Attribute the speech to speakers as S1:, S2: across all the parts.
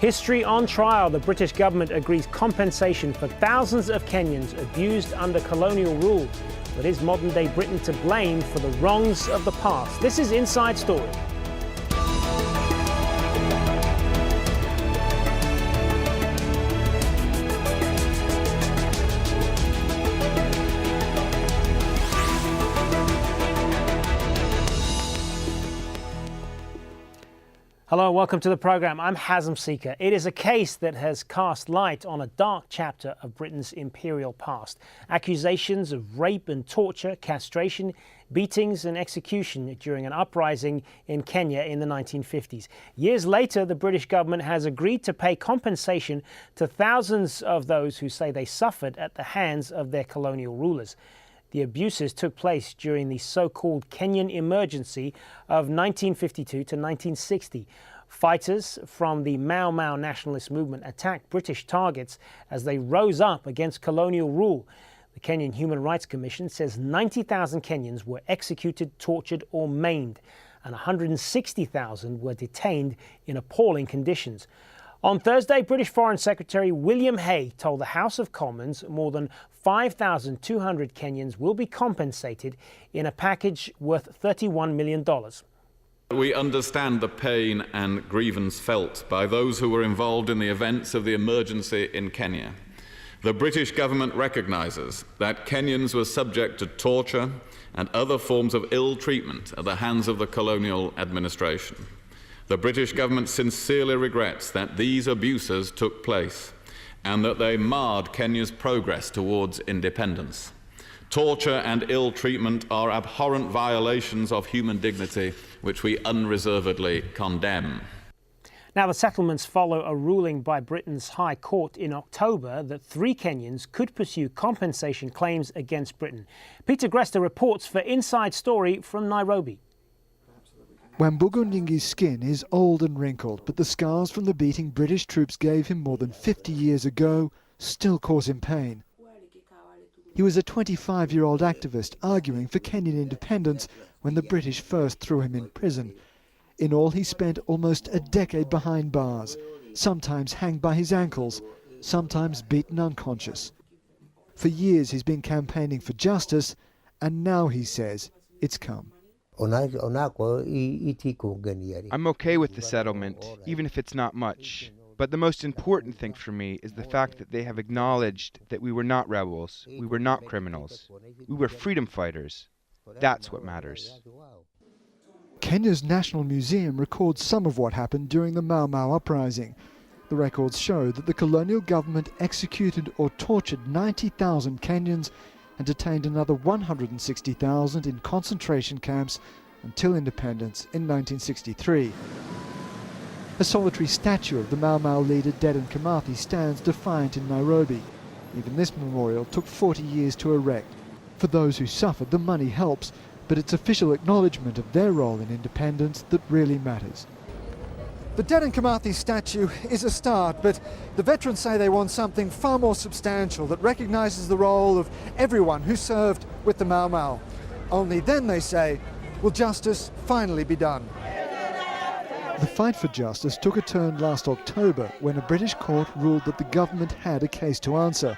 S1: History on trial. The British government agrees compensation for thousands of Kenyans abused under colonial rule. But is modern-day Britain to blame for the wrongs of the past? This is Inside Story. Hello, welcome to the programme. I'm Hazem Seeker. It is a case that has cast light on a dark chapter of Britain's imperial past. Accusations of rape and torture, castration, beatings and execution during an uprising in Kenya in the 1950s. Years later, the British government has agreed to pay compensation to thousands of those who say they suffered at the hands of their colonial rulers. The abuses took place during the so-called Kenyan emergency of 1952 to 1960. Fighters from the Mau Mau nationalist movement attacked British targets as they rose up against colonial rule. The Kenyan Human Rights Commission says 90,000 Kenyans were executed, tortured or maimed, and 160,000 were detained in appalling conditions. On Thursday, British Foreign Secretary William Hague told the House of Commons more than 5,200 Kenyans will be compensated in a package worth $31 million.
S2: We understand the pain and grievance felt by those who were involved in the events of the emergency in Kenya. The British government recognises that Kenyans were subject to torture and other forms of ill treatment at the hands of the colonial administration. The British government sincerely regrets that these abuses took place and that they marred Kenya's progress towards independence. Torture and ill treatment are abhorrent violations of human dignity, which we unreservedly condemn.
S1: Now, the settlements follow a ruling by Britain's High Court in October that 3 Kenyans could pursue compensation claims against Britain. Peter Grester reports for Inside Story from Nairobi.
S3: Wambugu Nyingi's skin is old and wrinkled, but the scars from the beating British troops gave him more than 50 years ago still cause him pain. He was a 25-year-old activist arguing for Kenyan independence when the British first threw him in prison. In all, he spent almost a decade behind bars, sometimes hanged by his ankles, sometimes beaten unconscious. For years he's been campaigning for justice, and now he says it's come.
S4: I'm okay with the settlement, even if it's not much. But the most important thing for me is the fact that they have acknowledged that we were not rebels, we were not criminals, we were freedom fighters. That's what matters.
S3: Kenya's National Museum records some of what happened during the Mau Mau uprising. The records show that the colonial government executed or tortured 90,000 Kenyans and detained another 160,000 in concentration camps until independence in 1963. A solitary statue of the Mau Mau leader Dedan Kimathi stands defiant in Nairobi. Even this memorial took 40 years to erect. For those who suffered, the money helps, but it's official acknowledgement of their role in independence that really matters. The Dedan Kimathi statue is a start, but the veterans say they want something far more substantial that recognises the role of everyone who served with the Mau Mau. Only then, they say, will justice finally be done. The fight for justice took a turn last October when a British court ruled that the government had a case to answer.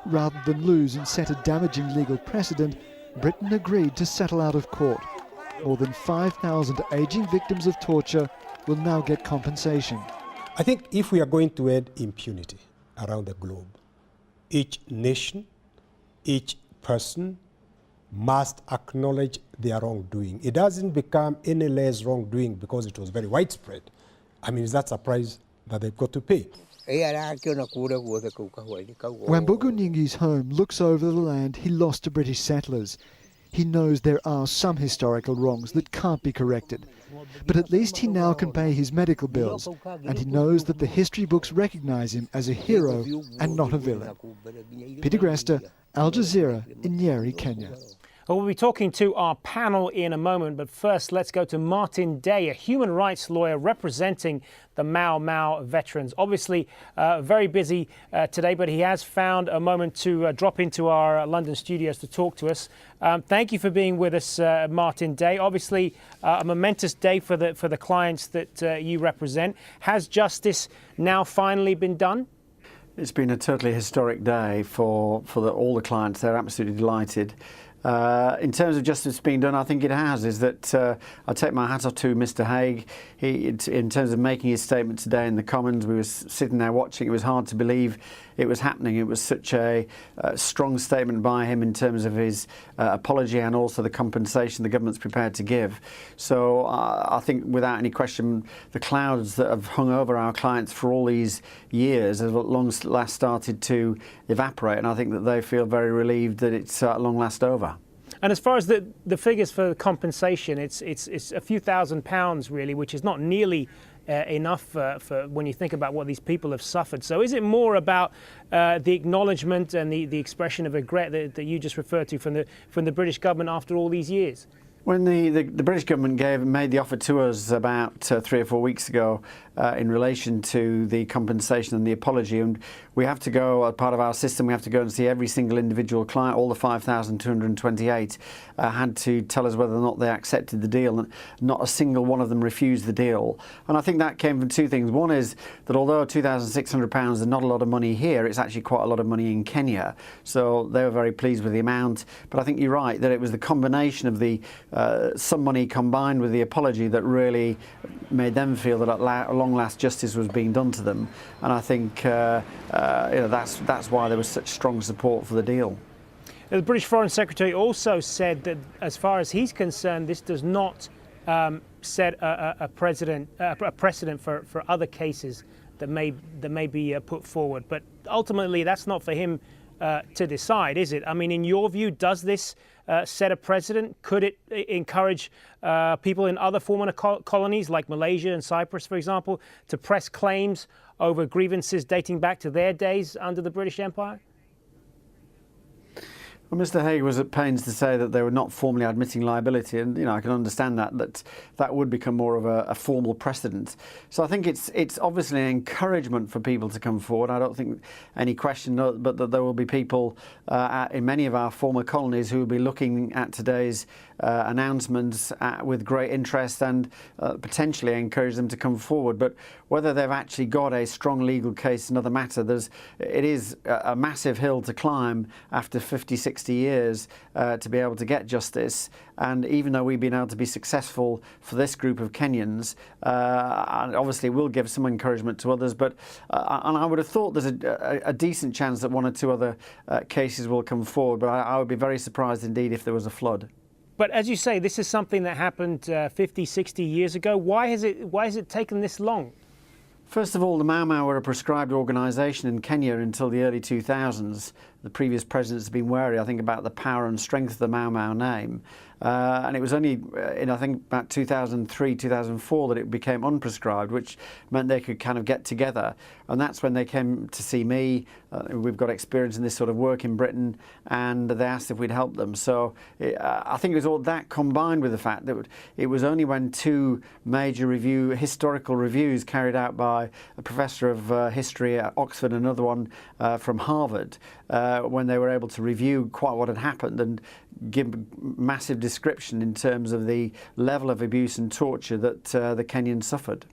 S3: Rather than lose and set a damaging legal precedent, Britain agreed to settle out of court. More than 5,000 ageing victims of torture will now get compensation.
S5: I think if we are going to end impunity around the globe, each nation, each person must acknowledge their wrongdoing. It doesn't become any less wrongdoing because it was very widespread. I mean, is that surprise that they've got to pay?
S3: Wambugu Nyingi's home looks over the land he lost to British settlers. He knows there are some historical wrongs that can't be corrected. But at least he now can pay his medical bills, and he knows that the history books recognise him as a hero and not a villain. Peter Grester, Al Jazeera in Nyeri, Kenya.
S1: Well, we'll be talking to our panel in a moment, but first let's go to Martin Day, a human rights lawyer representing the Mau Mau veterans. Obviously very busy today, but he has found a moment to drop into our London studios to talk to us. Thank you for being with us, Martin Day. Obviously a momentous day for the clients that you represent. Has justice now finally been done?
S6: It's been a totally historic day for all the clients. They're absolutely delighted. In terms of justice being done, I think it has. Is that I take my hat off to Mr. Hague. In terms of making his statement today in the Commons, we were sitting there watching. It was hard to believe it was happening. It was such a strong statement by him in terms of his apology and also the compensation the government's prepared to give. So I think without any question, the clouds that have hung over our clients for all these years have at long last started to evaporate, and I think that they feel very relieved that it's at long last over.
S1: And as far as the figures for the compensation, it's a few £1,000s really, which is not nearly enough for when you think about what these people have suffered. So is it more about the acknowledgement and the expression of regret that you just referred to from the British government after all these years?
S6: When the British government made the offer to us about 3 or 4 weeks ago in relation to the compensation and the apology, and we have to go, as part of our system, we have to go and see every single individual client, all the 5,228 had to tell us whether or not they accepted the deal, and not a single one of them refused the deal. And I think that came from two things. One is that although £2,600 is not a lot of money here, it's actually quite a lot of money in Kenya, so they were very pleased with the amount. But I think you're right, that it was the combination of the some money combined with the apology that really made them feel that at long last justice was being done to them, and I think that's why there was such strong support for the deal.
S1: The British Foreign Secretary also said that, as far as he's concerned, this does not set a precedent for other cases that may be put forward. But ultimately, that's not for him to decide, is it? I mean, in your view, does this set a precedent? Could it encourage people in other former colonies like Malaysia and Cyprus, for example, to press claims over grievances dating back to their days under the British Empire?
S6: Well, Mr. Hague was at pains to say that they were not formally admitting liability, and I can understand that would become more of a formal precedent. So I think it's obviously an encouragement for people to come forward. I don't think any question, but that there will be people in many of our former colonies who will be looking at today's announcements with great interest and potentially encourage them to come forward. But whether they've actually got a strong legal case is another matter. It is a massive hill to climb after 50, 60 years to be able to get justice. And even though we've been able to be successful for this group of Kenyans, and obviously will give some encouragement to others, but and I would have thought there's a decent chance that 1 or 2 other cases will come forward, but I would be very surprised indeed if there was a flood.
S1: But as you say, this is something that happened 50, 60 years ago. Why has it taken this long?
S6: First of all, the Mau Mau were a proscribed organisation in Kenya until the early 2000s. The previous presidents have been wary, I think, about the power and strength of the Mau Mau name. And it was only in, I think, about 2003, 2004 that it became unprescribed, which meant they could kind of get together. And that's when they came to see me. We've got experience in this sort of work in Britain, and they asked if we'd help them. So I think it was all that combined with the fact that it was only when 2 major historical reviews carried out by a professor of history at Oxford and another one from Harvard, when they were able to review quite what had happened and give massive description in terms of the level of abuse and torture that the Kenyans suffered.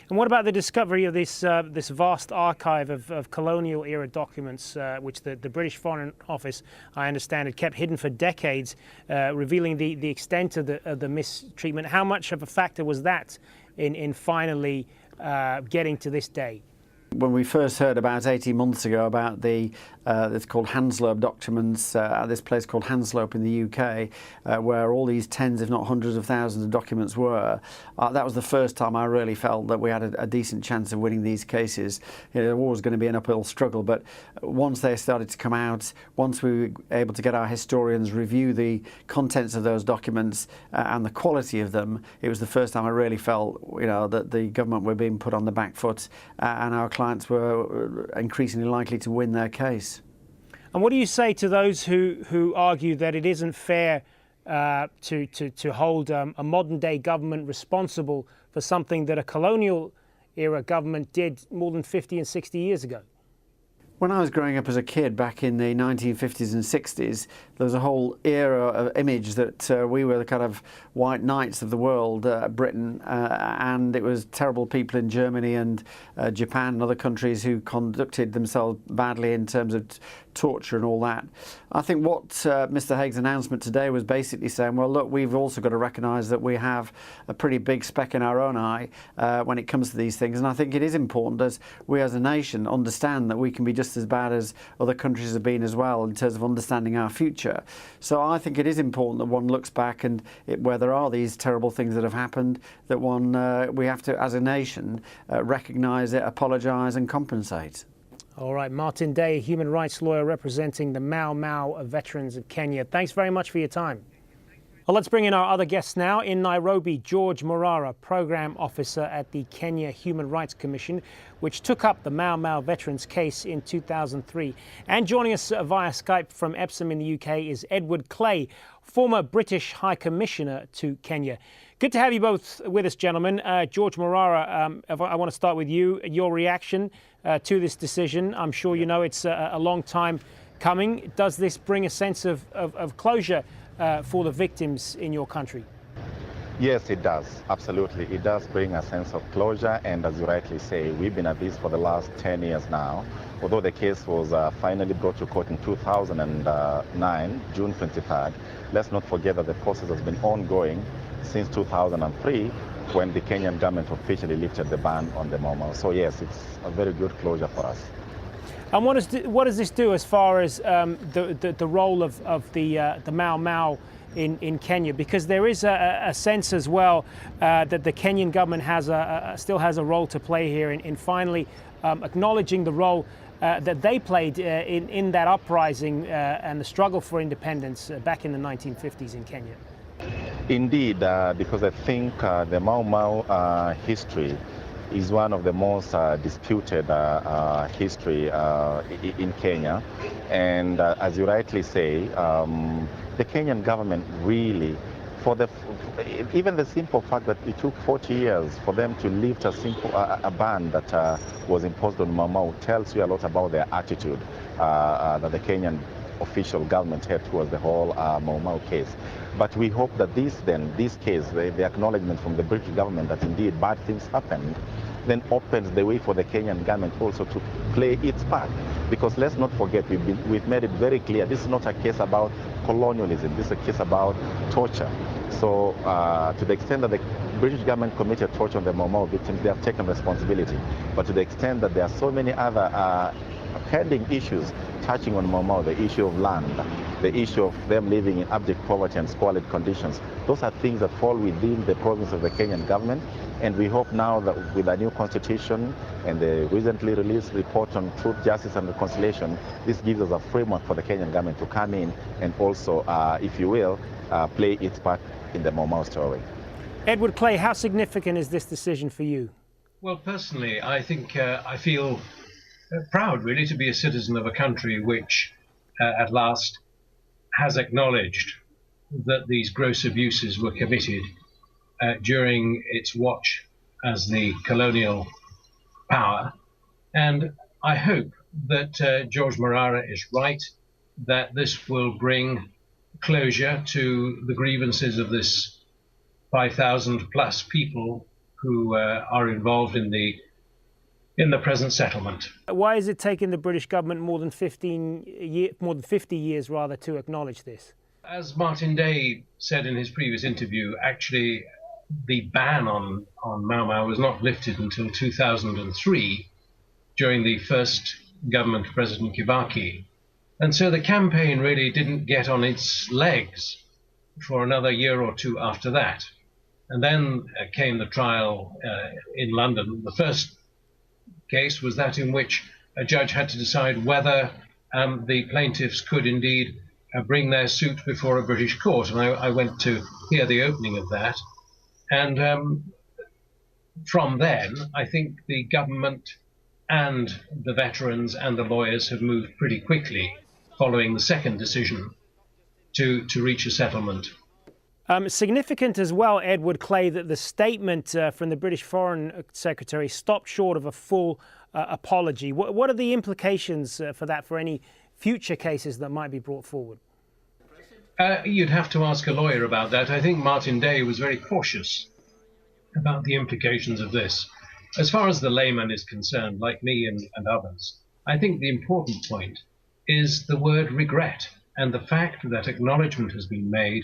S1: And what about the discovery of this vast archive of colonial era documents, which the British Foreign Office, I understand, had kept hidden for decades, revealing the extent of the mistreatment? How much of a factor was that in finally getting to this day?
S6: When we first heard about 18 months ago about it's called Hanslope documents at this place called Hanslope in the UK, where all these tens, if not hundreds of thousands of documents were, that was the first time I really felt that we had a decent chance of winning these cases. There was going to be an uphill struggle, but once they started to come out, once we were able to get our historians review the contents of those documents and the quality of them, it was the first time I really felt that the government were being put on the back foot and our clients were increasingly likely to win their case.
S1: And what do you say to those who argue that it isn't fair to hold a modern-day government responsible for something that a colonial-era government did more than 50 and 60 years ago?
S6: When I was growing up as a kid back in the 1950s and 60s, there was a whole era of image that we were the kind of white knights of the world, Britain, and it was terrible people in Germany and Japan and other countries who conducted themselves badly in terms of torture and all that. I think what Mr. Hague's announcement today was basically saying, well, look, we've also got to recognise that we have a pretty big speck in our own eye when it comes to these things. And I think it is important as we as a nation understand that we can be just as bad as other countries have been as well in terms of understanding our future. So I think it is important that one looks back and where there are these terrible things that have happened, that we have to, as a nation, recognise it, apologise and compensate.
S1: All right, Martin Day, a human rights lawyer representing the Mau Mau veterans of Kenya. Thanks very much for your time. Well, let's bring in our other guests now. In Nairobi, George Marrara, Program Officer at the Kenya Human Rights Commission, which took up the Mau Mau veterans case in 2003. And joining us via Skype from Epsom in the UK is Edward Clay, former British High Commissioner to Kenya. Good to have you both with us, gentlemen. George Marrara, I want to start with you. Your reaction to this decision. I'm sure you know it's a long time coming. Does this bring a sense of closure for the victims in your country?
S7: Yes, it does. Absolutely. It does bring a sense of closure. And as you rightly say, we've been at this for the last 10 years now. Although the case was finally brought to court in 2009, June 23rd, let's not forget that the process has been ongoing since 2003, when the Kenyan government officially lifted the ban on the Mau Mau. So yes, it's a very good closure for us.
S1: And what does this do as far as the role of the Mau Mau in Kenya? Because there is a sense as well that the Kenyan government still has a role to play here in finally acknowledging the role that they played in that uprising and the struggle for independence back in the 1950s in Kenya.
S7: Indeed, because I think the Mau Mau history is one of the most disputed history in Kenya. And as you rightly say, the Kenyan government really, even the simple fact that it took 40 years for them to lift a ban that was imposed on Mau Mau tells you a lot about their attitude that the Kenyan official government had towards the whole Mau Mau case. But we hope that this case, the acknowledgement from the British government that indeed bad things happened, then opens the way for the Kenyan government also to play its part. Because let's not forget, we've made it very clear, this is not a case about colonialism, this is a case about torture. So to the extent that the British government committed torture on the Mau Mau victims, they have taken responsibility. But to the extent that there are so many other pending issues touching on Mau Mau, the issue of land, the issue of them living in abject poverty and squalid conditions, those are things that fall within the province of the Kenyan government. And we hope now that with a new constitution and the recently released report on truth, justice and reconciliation, this gives us a framework for the Kenyan government to come in and also, if you will, play its part in the Mau Mau story.
S1: Edward Clay, how significant is this decision for you?
S8: Well, personally, I think I feel proud, really, to be a citizen of a country which, at last, has acknowledged that these gross abuses were committed during its watch as the colonial power. And I hope that George Marrara is right, that this will bring closure to the grievances of this 5,000 plus people who are involved in the present settlement.
S1: Why has it taken the British government more than 50 years rather to acknowledge this?
S8: As Martin Day said in his previous interview, actually the ban on Mau Mau was not lifted until 2003 during the first government of President Kibaki. And so the campaign really didn't get on its legs for another year or two after that. And then came the trial in London. The first case was that in which a judge had to decide whether the plaintiffs could indeed bring their suit before a British court. And I went to hear the opening of that. And from then, I think the government and the veterans and the lawyers have moved pretty quickly following the second decision to reach a settlement.
S1: Significant as well, Edward Clay, that the statement from the British Foreign Secretary stopped short of a full apology. What are the implications for that for any future cases that might be brought forward?
S8: You'd have to ask a lawyer about that. I think Martin Day was very cautious about the implications of this. As far as the layman is concerned, like me and others, I think the important point is the word regret and the fact that acknowledgement has been made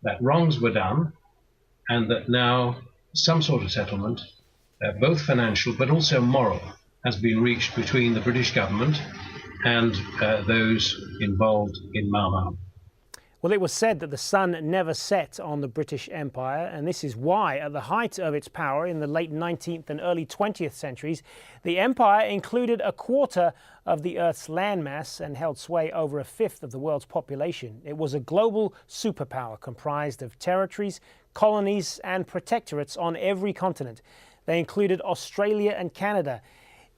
S8: that wrongs were done and that now some sort of settlement, both financial but also moral, has been reached between the British government and those involved in Mau Mau.
S1: Well, it was said that the sun never set on the British Empire, and this is why, at the height of its power in the late 19th and early 20th centuries, the empire included a quarter of the Earth's landmass and held sway over a fifth of the world's population. It was a global superpower comprised of territories, colonies, and protectorates on every continent. They included Australia and Canada,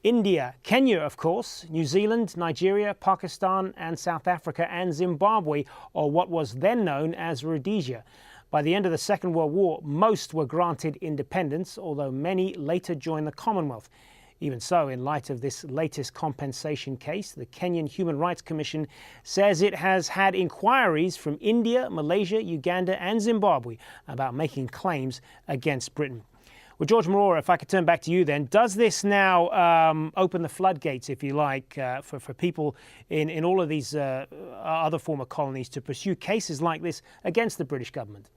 S1: India, Kenya, of course, New Zealand, Nigeria, Pakistan, and South Africa, and Zimbabwe, or what was then known as Rhodesia. By the end of the Second World War, most were granted independence, although many later joined the Commonwealth. Even so, in light of this latest compensation case, the Kenyan Human Rights Commission says it has had inquiries from India, Malaysia, Uganda, and Zimbabwe about making claims against Britain. Well, George Marrara, if I could turn back to you then, does this now open the floodgates, if you like, for people in all of these other former colonies to pursue cases like this against the British government?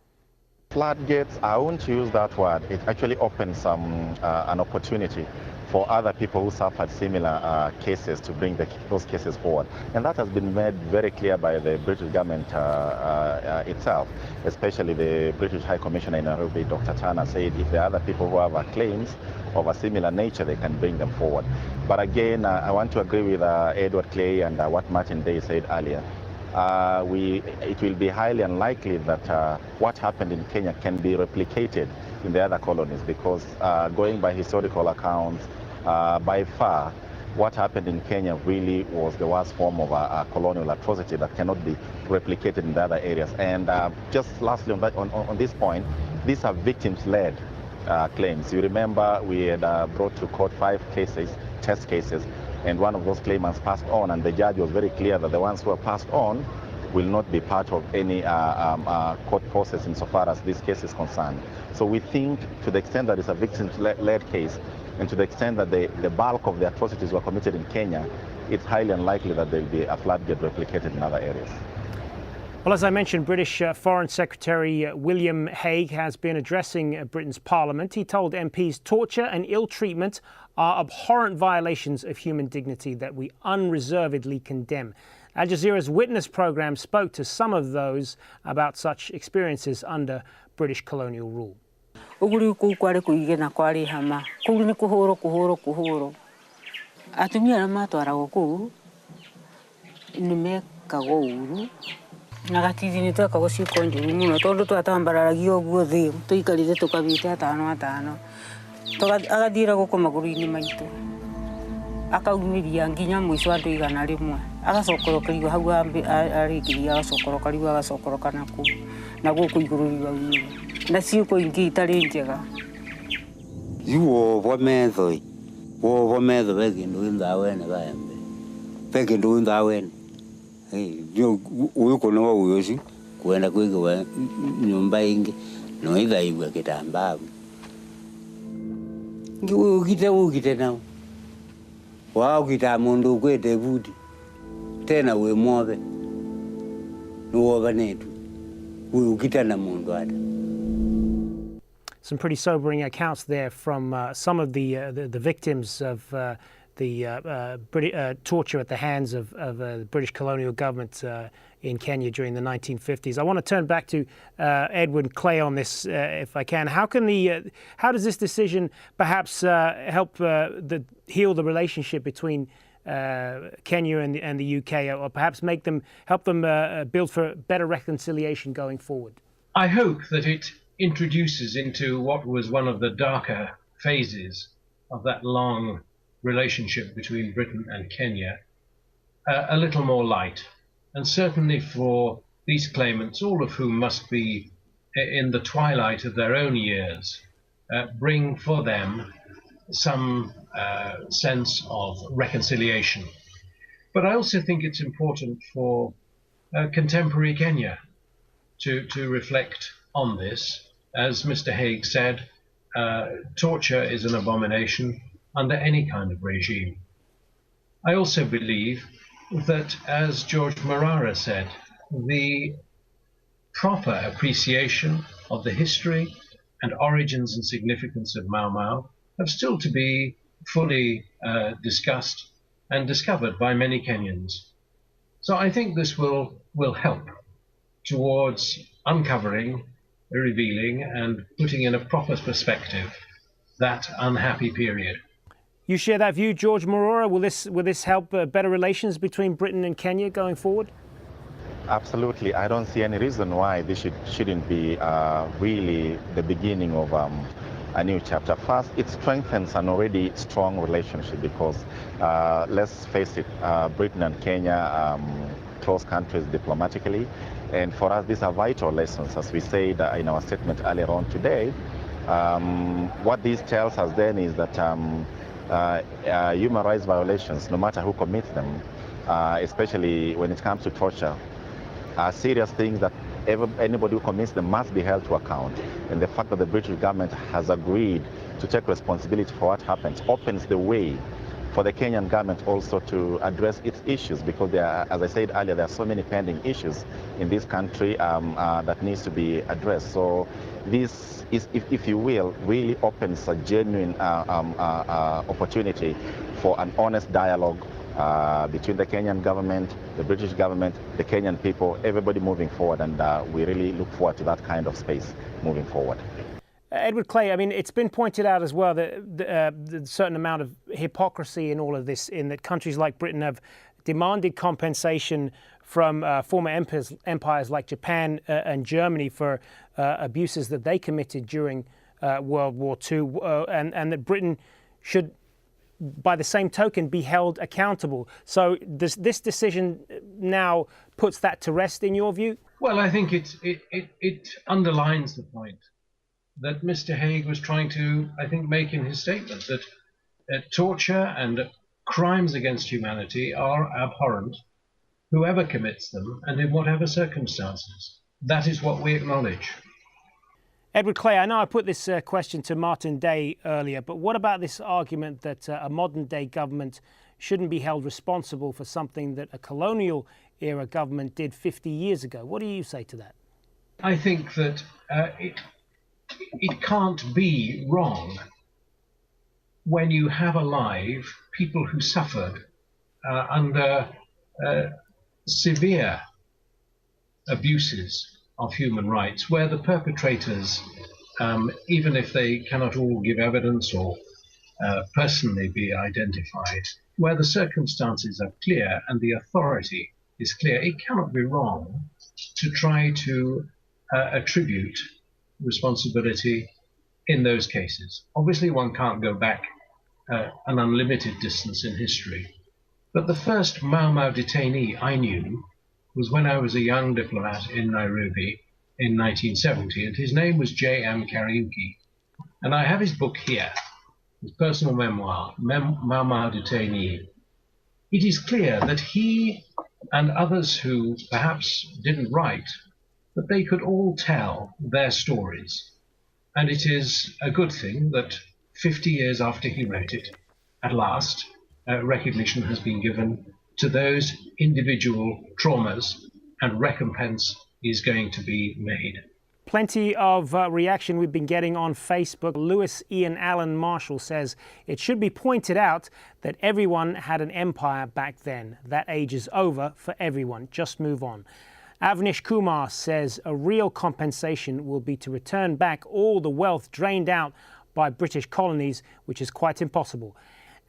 S7: Floodgates, I won't use that word. It actually opens an opportunity for other people who suffered similar cases to bring those cases forward. And that has been made very clear by the British government itself, especially the British High Commissioner in Nairobi, Dr. Turner, said if there are other people who have claims of a similar nature, they can bring them forward. But again, I want to agree with Edward Clay and what Martin Day said earlier. It will be highly unlikely that what happened in Kenya can be replicated in the other colonies, because going by historical accounts, by far, what happened in Kenya really was the worst form of a colonial atrocity that cannot be replicated in the other areas. And just lastly on this point, these are victims-led claims. You remember we had brought to court 5 cases, test cases, and one of those claimants passed on, and the judge was very clear that the ones who are passed on will not be part of any court process insofar as this case is concerned. So we think, to the extent that it's a victim-led case, and to the extent that the bulk of the atrocities were committed in Kenya, it's highly unlikely that there will be a floodgate replicated in other areas.
S1: Well, as I mentioned, British Foreign Secretary William Hague has been addressing Britain's Parliament. He told MPs torture and ill treatment are abhorrent violations of human dignity that we unreservedly condemn. Al Jazeera's Witness programme spoke to some of those about such experiences under British colonial rule.
S9: Nagatithi nĩ twekagwo ciĩko njũru mũno tondũ twatambararagia ũguo thĩ tũikarire tũkabĩte atano agathiĩra gũkũ magũrũ-inĩ maitũ akaumĩria nginya mũico andũ igana rĩmwe agacokoroka riu hau arĩkĩria agacokoroka riu agacokoroka na gũkũ igũrũ riu aumĩre na ciĩko ingĩ itarĩ njega
S10: wovo metho vekĩndũ gĩthawene vaembe vekĩndũ gĩthawene uyu kono wa uyosi kuenda kwikiwa nyumba ingi no ithaigwa kitambaa ngi ukite nao wa ukita mundu kwete buti tena we mwobe nuwoba netu ukita na mundu ata.
S1: Some pretty sobering accounts there from some of the victims of torture at the hands of the British colonial government in Kenya during the 1950s. I want to turn back to Edward Clay on this, if I can. How does this decision perhaps help heal the relationship between Kenya and the UK, or perhaps help them build for better reconciliation going forward?
S8: I hope that it introduces into what was one of the darker phases of that long relationship between Britain and Kenya a little more light. and certainly for these claimants, all of whom must be in the twilight of their own years, bring for them some sense of reconciliation. But I also think it's important for contemporary Kenya to reflect on this. As Mr. Hague said, torture is an abomination under any kind of regime. I also believe that, as George Marrara said, the proper appreciation of the history and origins and significance of Mau Mau have still to be fully discussed and discovered by many Kenyans. So I think this will help towards uncovering, revealing, and putting in a proper perspective that unhappy period.
S1: You share that view, George Marrara? Will this help better relations between Britain and Kenya going forward?
S7: Absolutely. I don't see any reason why this shouldn't be really the beginning of a new chapter. First, it strengthens an already strong relationship because, let's face it, Britain and Kenya, close countries diplomatically. And for us, these are vital lessons. As we said in our statement earlier on today, what this tells us then is that human rights violations, no matter who commits them, especially when it comes to torture, are serious things that anybody who commits them must be held to account. And the fact that the British government has agreed to take responsibility for what happens opens the way for the Kenyan government also to address its issues, because there are, as I said earlier, there are so many pending issues in this country that needs to be addressed. So this is, if you will, really opens a genuine opportunity for an honest dialogue between the Kenyan government, the British government, the Kenyan people, everybody moving forward, and we really look forward to that kind of space moving forward.
S1: Edward Clay, I mean, it's been pointed out as well that the certain amount of hypocrisy in all of this, in that countries like Britain have demanded compensation from former empires like Japan and Germany for abuses that they committed during World War II, and that Britain should, by the same token, be held accountable. So this decision now puts that to rest, in your view?
S8: Well, I think it underlines the point that Mr. Hague was trying to, I think, make in his statement, that torture and crimes against humanity are abhorrent, whoever commits them and in whatever circumstances. That is what we acknowledge.
S1: Edward Clay, I know I put this question to Martin Day earlier, but what about this argument that a modern-day government shouldn't be held responsible for something that a colonial-era government did 50 years ago? What do you say to that?
S8: I think that it can't be wrong when you have alive people who suffered under severe abuses of human rights, where the perpetrators, even if they cannot all give evidence or personally be identified, where the circumstances are clear and the authority is clear, it cannot be wrong to try to attribute responsibility in those cases. Obviously, one can't go back an unlimited distance in history. But the first Mau Mau detainee I knew was when I was a young diplomat in Nairobi in 1970, and his name was J.M. Kariuki. And I have his book here, his personal memoir, Mau Mau Detainee. It is clear that he and others who perhaps didn't write, that they could all tell their stories. And it is a good thing that 50 years after he wrote it, at last, recognition has been given to those individual traumas, and recompense is going to be made.
S1: Plenty of reaction we've been getting on Facebook. Lewis Ian Allen Marshall says, it should be pointed out that everyone had an empire back then. That age is over for everyone. Just move on. Avnish Kumar says a real compensation will be to return back all the wealth drained out by British colonies, which is quite impossible.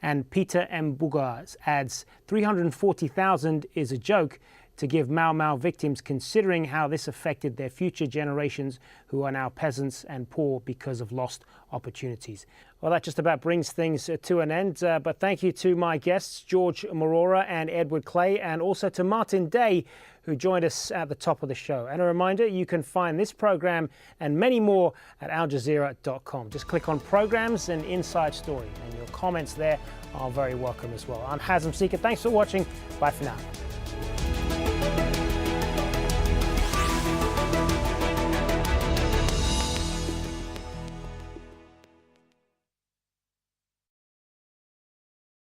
S1: And Peter M. Bugar adds 340,000 is a joke to give Mau Mau victims, considering how this affected their future generations who are now peasants and poor because of lost opportunities. Well, that just about brings things to an end. But thank you to my guests, George Marrara and Edward Clay, and also to Martin Day, who joined us at the top of the show. And a reminder, you can find this program and many more at aljazeera.com. Just click on Programs and Inside Story, and your comments there are very welcome as well. I'm Hazem Seeker. Thanks for watching. Bye for now.